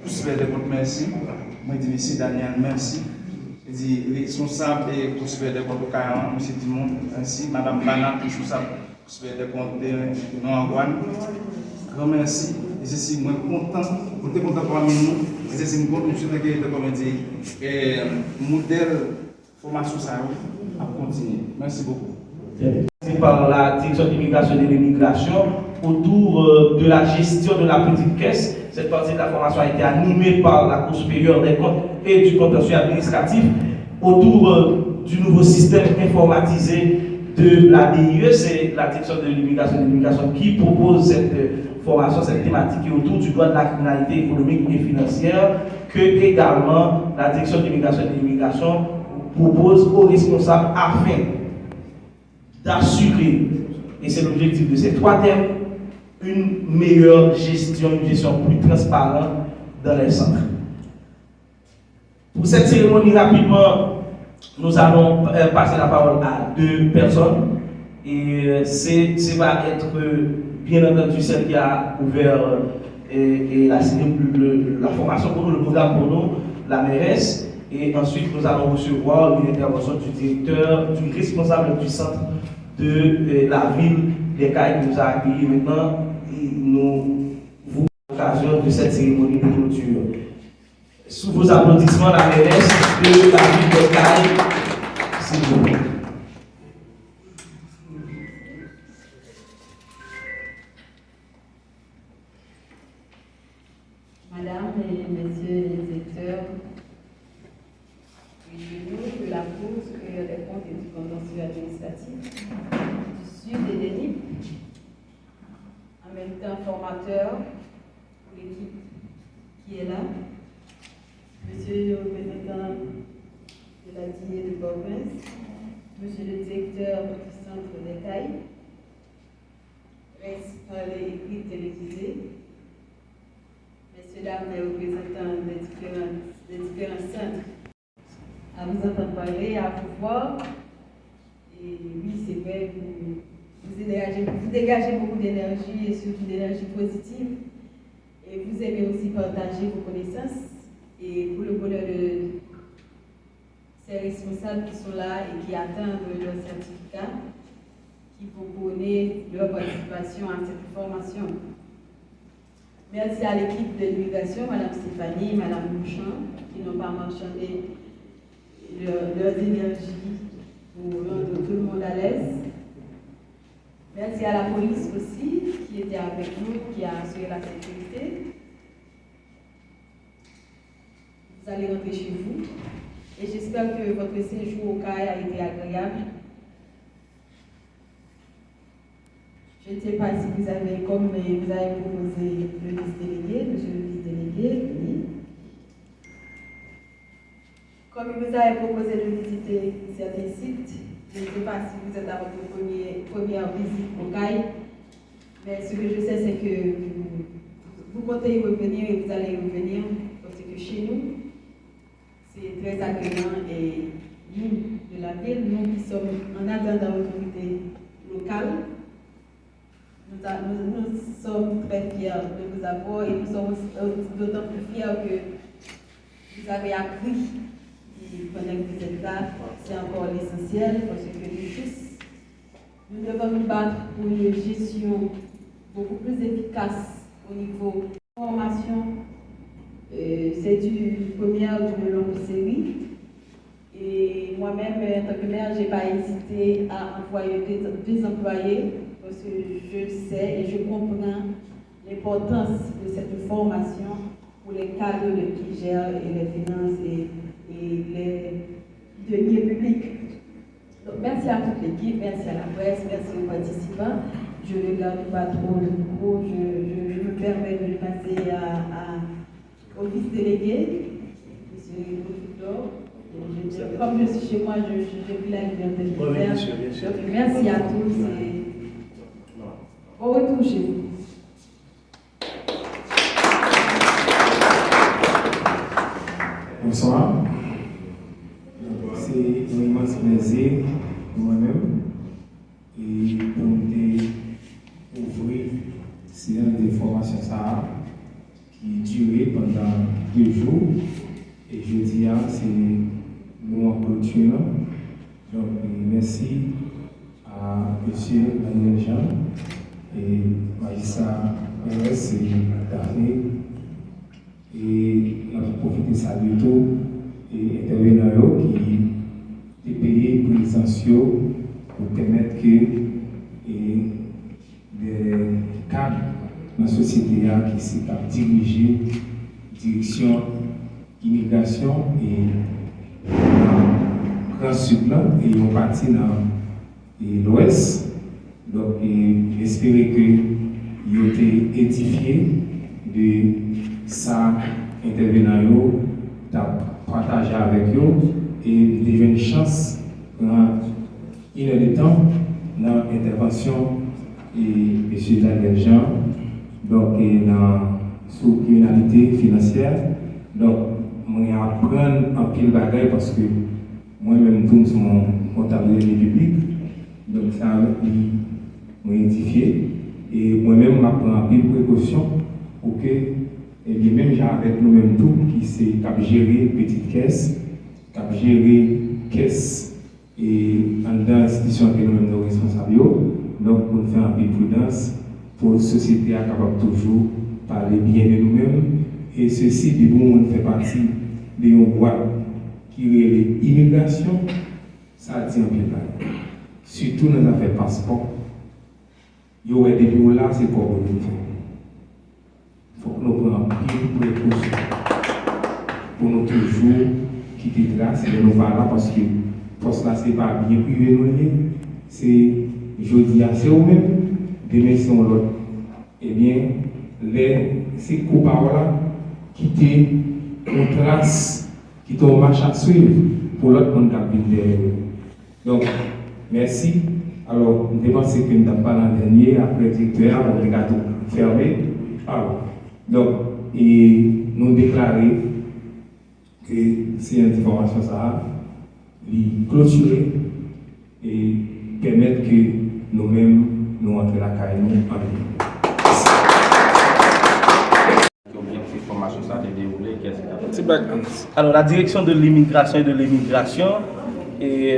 poursuivre des comptes, merci. Moi, je dis merci Daniel, merci. Je dis responsable et poursuivre des comptes au Caïman, monsieur Timon, merci. Madame Bana, responsable poursuivre des comptes de Noangouane. Grand merci. Et je suis content, pour te content parmi nous. Et je suis content, monsieur, de modèle formation ça à continuer. Merci beaucoup. Par la direction de l'immigration et de l'immigration autour de la gestion de la petite caisse. Cette partie de la formation a été animée par la Cour supérieure des comptes et du contentieux administratif autour du nouveau système informatisé de la DIE. C'est la direction de l'immigration et de l'immigration qui propose cette formation, cette thématique est autour du droit de la criminalité économique et financière que également la direction de l'immigration et de l'immigration propose aux responsables afin d'assurer, et c'est l'objectif de ces trois thèmes, une meilleure gestion, une gestion plus transparente dans les centres. Pour cette cérémonie, rapidement, nous allons passer la parole à deux personnes. Et c'est va être, bien entendu, celle qui a ouvert la formation pour nous, le programme pour nous, la mairesse. Et ensuite, nous allons recevoir une intervention du directeur, du responsable du centre de la ville des Cayes qui nous a accueillis maintenant. Et nous vous l'occasion de cette cérémonie de clôture. Sous vos applaudissements, la mairesse de la ville des Cayes, s'il vous plaît. Madame et messieurs les directeurs de la Cour supérieure des comptes et du contentieux administratif du Sud et des NIP, en même temps formateur pour l'équipe qui est là, monsieur le représentant de la DIE de Port-au-Prince, monsieur le directeur du centre des Cayes, principal et écrit télévisé, messieurs, dames, les représentants des différents centres, à vous entendre parler, à vous voir. Et oui, c'est vrai, vous dégagez beaucoup d'énergie et surtout d'énergie positive. Et vous aimez aussi partager vos connaissances. Et pour le bonheur de ces responsables qui sont là et qui attendent leur certificat, qui vous connaissent leur participation à cette formation. Merci à l'équipe de l'immigration, Mme Stéphanie, Mme Bouchon, qui n'ont pas marchandé leurs énergies pour rendre tout le monde à l'aise. Merci à la police aussi, qui était avec nous, qui a assuré la sécurité. Vous allez rentrer chez vous. Et j'espère que votre séjour au CAI a été agréable. Je ne sais pas si vous avez, comme vous avez proposé le vice-délégué, monsieur le vice-délégué, oui. Comme vous avez proposé de visiter certains sites, je ne sais pas si vous êtes à votre première visite au CAI, mais ce que je sais, c'est que vous comptez y revenir et vous allez y revenir, parce que chez nous, c'est très agréable et nous, de la ville, nous qui sommes en attendant l'autorité locale, nous sommes très fiers de vous avoir et nous sommes d'autant plus fiers que vous avez appris. Et pendant que vous êtes là, c'est encore l'essentiel parce que nous tous, nous devons nous battre pour une gestion beaucoup plus efficace au niveau de la formation. C'est du première d'une longue série. Et moi-même, en tant que maire, je n'ai pas hésité à envoyer deux employés parce que je sais et je comprends l'importance de cette formation pour les cadres qui gèrent les finances et les deniers publics. Donc, merci à toute l'équipe, merci à la presse, merci aux participants. Je ne garde pas trop le micro, je me permets de le passer au vice-délégué, M. Godefroy. Comme je suis chez moi, j'ai pris la liberté de le faire. Donc, merci à tous et bon retour chez vous. Bonsoir. C'est un immense plaisir pour moi-même et pour nous ouvrir séance de formation qui durait pendant 2 jours. Et jeudi, c'est nous en clôture. Donc, merci à M. Daniel Jean et Maïssa Perez et Daphné. Et on profite de saluer tout et intervenants qui sont payés pour les anciens pour permettre que des cadres dans la société qui s'est dirigé direction immigration et dans le sud et on partit dans l'ouest. Donc, j'espère que ils ont été édifiés de ça intervenant, partager avec eux et déjà une chance pour une heure de temps dans l'intervention et M. Daniel Jean, donc dans la criminalité financière. Donc, je apprends en pile bagaille parce que moi-même, tout mon comptabilité publique, donc ça m'a édifié. Et moi-même, je prends en pile précaution pour que, et bien même avec nous-mêmes tout, qui c'est cap gérer petite caisse, cap gérer caisse et dans l'institution que nous-mêmes nous responsables. Donc, pour faire un peu de prudence, pour la société à capable toujours parler bien de nous-mêmes. Et ceci, du bon, on fait partie de une loi qui est l'immigration, ça dit un peu. Surtout dans les affaires passeport, il y aurait des bureaux là, c'est quoi pour nous faire. Il faut que nous prenions plus de précautions pour nous toujours quitter trace et nous voir là parce que poste là, ce n'est pas bien privé, c'est jeudi, c'est eux-mêmes, demain, c'est l'autre. Eh bien, ces coupables-là, quitter une trace, quitter une marche à suivre pour l'autre qu'on a derrière. Donc, merci. Alors, je pense que nous n'avons pas l'an dernier, après le directeur, on a tout fermé. Alors, donc, et nous déclarer que c'est une information ça, les clôturer et permettre que nous-mêmes nous entrions la caille nous en vie. Alors, la direction de l'immigration et de l'immigration et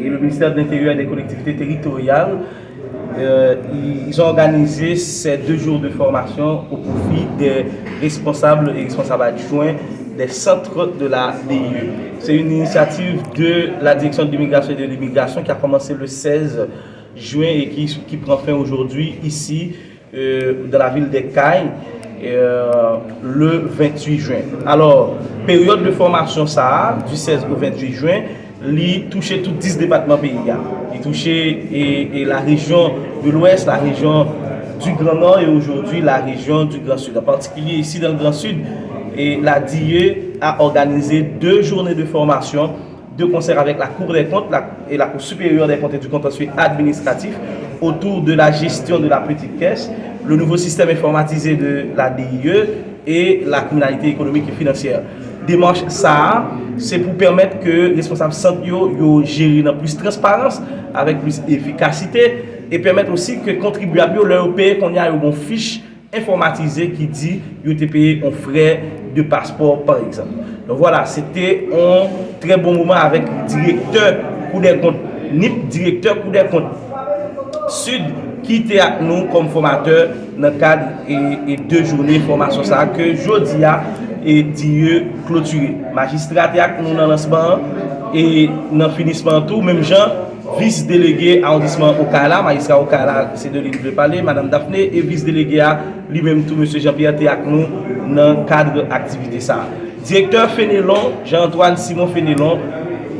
le ministère de l'Intérieur et des collectivités territoriales, ils ont organisé ces 2 jours de formation au profit des responsables et responsables adjoints des centres de la DIE. C'est une initiative de la direction de l'immigration et de l'immigration qui a commencé le 16 juin et qui prend fin aujourd'hui ici dans la ville des Cayes. Le 28 juin. Alors, période de formation ça, du 16 au 28 juin, il touchait tous 10 départements pays. Il touchait et la région de l'Ouest, la région du Grand Nord et aujourd'hui la région du Grand Sud. En particulier ici dans le Grand Sud, et la DIE a organisé 2 journées de formation de concert avec la Cour des comptes et la Cour supérieure des comptes et du contentieux administratif autour de la gestion de la petite caisse, le nouveau système informatisé de la DIE et la criminalité économique et financière. Démarche ça, c'est pour permettre que les responsables centraux gèrent dans plus de transparence, avec plus d'efficacité, et permettre aussi que les contribuables leur payer qu'on y a une fiche informatisée qui dit qu'ils ont payé un frais de passeport par exemple. Donc voilà, c'était un très bon moment avec le directeur Cour des comptes, NIP, directeur Cour des comptes Sud, qui était avec nous comme formateur dans le cadre et 2 journées de formation ça que jeudi et DIE clôturé. Magistrat avec nous dans le lancement et dans le finissement tout, même Jean, vice-délégué arrondissement Okala, magistrat Okala, c'est de l'île de parler, Madame Daphné, et vice-délégué à lui-même tout, M. Jean-Pierre était avec nous dans le cadre d'activité ça. Directeur Fénélon, Jean-Antoine Simon Fénélon,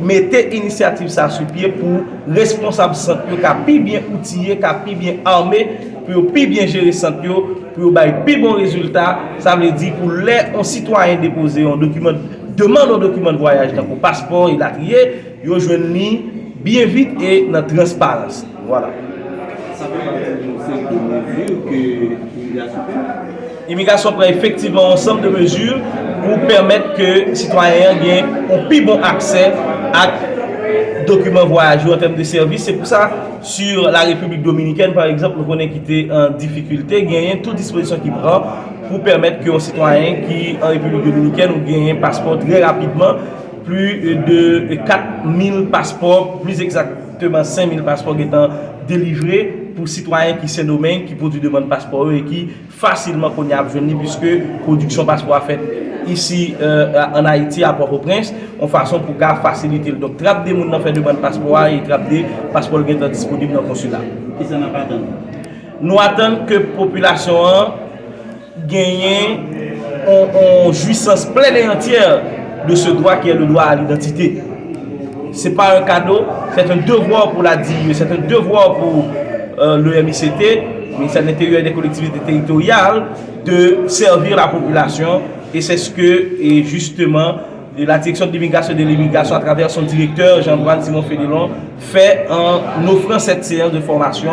mettez initiative ça sur pied pour responsable centre qui bien outillé, qui bien armé, pour bien gérer centre, pour avoir plus bon résultat. Ça veut dire pour les citoyens déposer un document, demande un document de voyage, donc un passeport, il a trié, il joindre bien vite et dans transparence. Voilà. Ça fait partie de mesures que l'immigration prend. L'immigration prend effectivement un ensemble de mesures pour permettre que les citoyens aient un plus bon accès à documents voyageurs en termes de services. C'est pour ça, sur la République dominicaine, par exemple, nous connaissons qui était en difficulté, il y a toute disposition qui prend pour permettre qu'un citoyen qui en République dominicaine ou gagne un passeport très rapidement, plus de 4000 passeports, plus exactement 5000 passeports étant délivrés pour citoyens qui sont nommés, qui produisent demande de passeport et qui facilement connaissent à venir puisque production passeport a fait ici en Haïti à Port-au-Prince en façon pour faciliter. Donc, trappe des gens qui fait demande de passeport et trappe des passeports qui sont disponibles dans le consulat. Qui ça n'a pas attendu? Nous attendons que la population gagne en jouissance pleine et entière de ce droit qui est le droit à l'identité. Ce n'est pas un cadeau, c'est un devoir pour la DIE, c'est un devoir pour le MICT, ministère de l'Intérieur et des collectivités territoriales, de servir la population. Et c'est ce que, et justement, la direction de l'immigration et de l'immigration, à travers son directeur, Jean-Antoine Simon Fédélon, fait en offrant cette séance de formation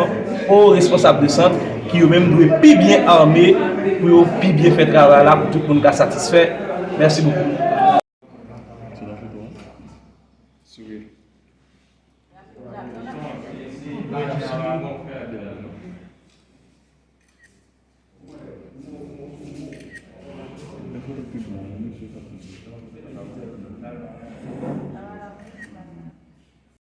aux responsables de centre qui eux-mêmes doivent plus bien armés pour plus bien faire travail là pour tout le monde qui est satisfait. Merci beaucoup.